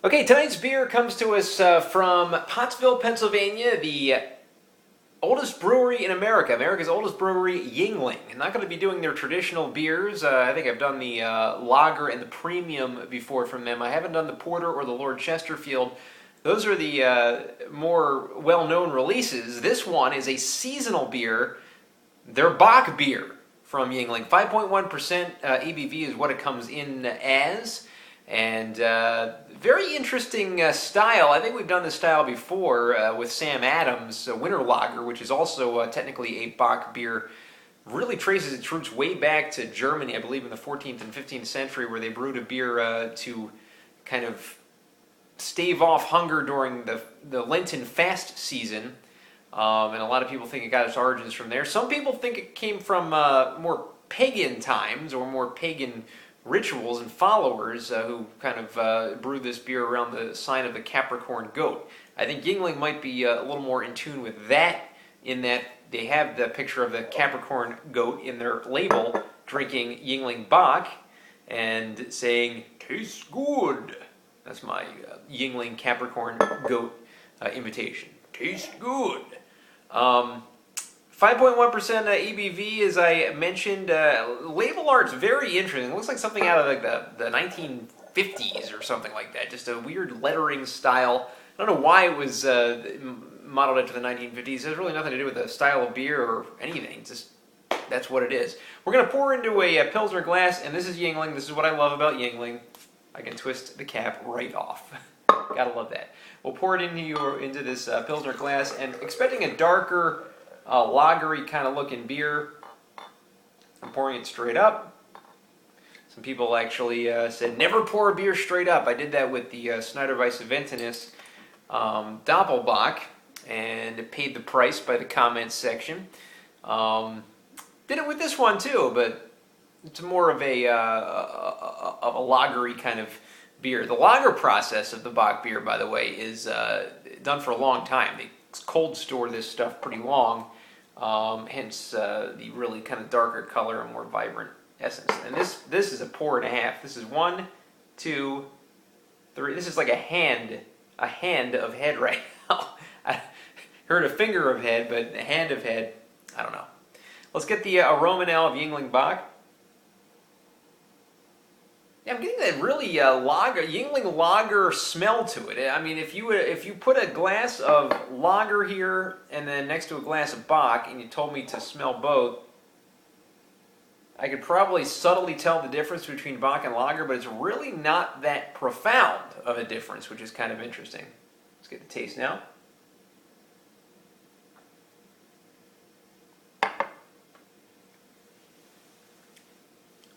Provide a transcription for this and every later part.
Okay, tonight's beer comes to us from Pottsville, Pennsylvania, the oldest brewery in America, America's oldest brewery, Yuengling. I'm not going to be doing their traditional beers. I think I've done the lager and the premium before from them. I haven't done the porter or the Lord Chesterfield. Those are the more well-known releases. This one is a seasonal beer, their Bock beer from Yuengling. 5.1% ABV is what it comes in as. And very interesting style. I think we've done this style before with Sam Adams' Winter Lager, which is also technically a Bock beer. Really traces its roots way back to Germany, I believe in the 14th and 15th century, where they brewed a beer to kind of stave off hunger during the Lenten fast season. And a lot of people think it got its origins from there. Some people think it came from more pagan times or more pagan rituals and followers who kind of brew this beer around the sign of the Capricorn goat. I think Yuengling might be a little more in tune with that, in that they have the picture of the Capricorn goat in their label, drinking Yuengling Bock and saying, "Tastes good." That's my Yuengling Capricorn goat imitation. Tastes good. 5.1% ABV, as I mentioned. Label art's very interesting. It looks like something out of like the 1950s or something like that. Just a weird lettering style. I don't know why it was modeled after the 1950s. It has really nothing to do with the style of beer or anything. Just that's what it is. We're going to pour into a Pilsner glass, and this is Yuengling. This is what I love about Yuengling. I can twist the cap right off. Gotta love that. We'll pour it into this Pilsner glass, and expecting a darker, lagery kind of looking beer. I'm pouring it straight up. Some people actually said never pour a beer straight up. I did that with the Snyder Weiss Aventinus Doppelbock and paid the price by the comments section. Did it with this one too, but it's more of a lagery kind of beer. The lager process of the Bock beer, by the way, is done for a long time. They cold store this stuff pretty long, hence the really kind of darker color and more vibrant essence. And this is a pour and a half. This is 1, 2, 3. This is like a hand of head right now. I heard a finger of head, but a hand of head, I don't know. Let's get the aroma now of Yuengling Bock. Yeah, I'm getting that really Yuengling lager smell to it. I mean, if you put a glass of lager here and then next to a glass of Bock, and you told me to smell both, I could probably subtly tell the difference between Bock and lager, but it's really not that profound of a difference, which is kind of interesting. Let's get the taste now.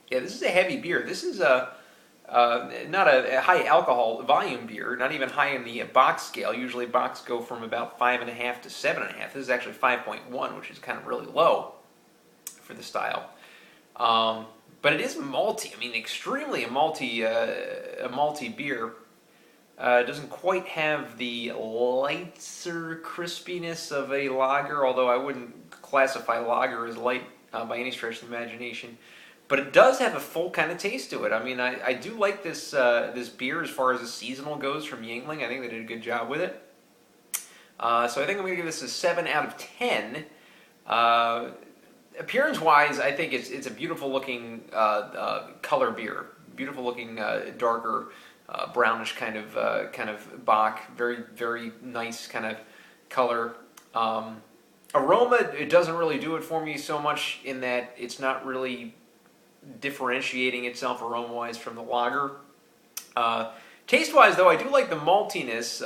Yeah, this is a heavy beer. This is not a high alcohol volume beer, not even high in the Bock scale. Usually Bocks go from about 5.5 to 7.5. This is actually 5.1, which is kind of really low for the style. But it is malty. I mean, extremely a malty beer. It doesn't quite have the lighter crispiness of a lager, although I wouldn't classify lager as light by any stretch of the imagination. But it does have a full kind of taste to it. I mean, I do like this this beer as far as the seasonal goes from Yuengling. I think they did a good job with it. So I think I'm going to give this a 7 out of 10. Appearance-wise, I think it's a beautiful-looking color beer. Beautiful-looking, darker, brownish kind of Bock. Very, very nice kind of color. Aroma, it doesn't really do it for me so much in that it's not really differentiating itself aroma-wise from the lager. Taste-wise, though, I do like the maltiness.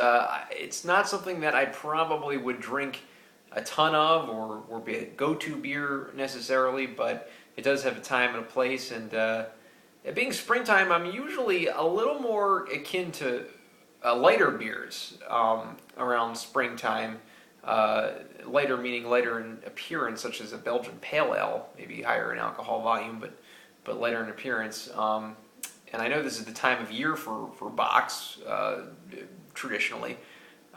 It's not something that I probably would drink a ton of or be a go-to beer necessarily, but it does have a time and a place. And it being springtime, I'm usually a little more akin to lighter beers around springtime. Lighter meaning lighter in appearance, such as a Belgian Pale Ale, maybe higher in alcohol volume, but lighter in appearance. And I know this is the time of year for Bocks, traditionally.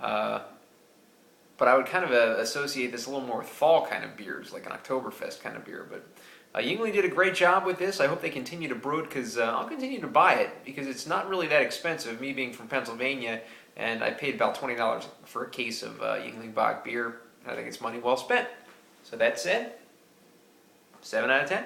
But I would kind of associate this a little more with fall kind of beers, like an Oktoberfest kind of beer. Yuengling did a great job with this. I hope they continue to brew it because I'll continue to buy it because it's not really that expensive. Me being from Pennsylvania, and I paid about $20 for a case of Yuengling Bock beer. I think it's money well spent. So that said, 7 out of 10.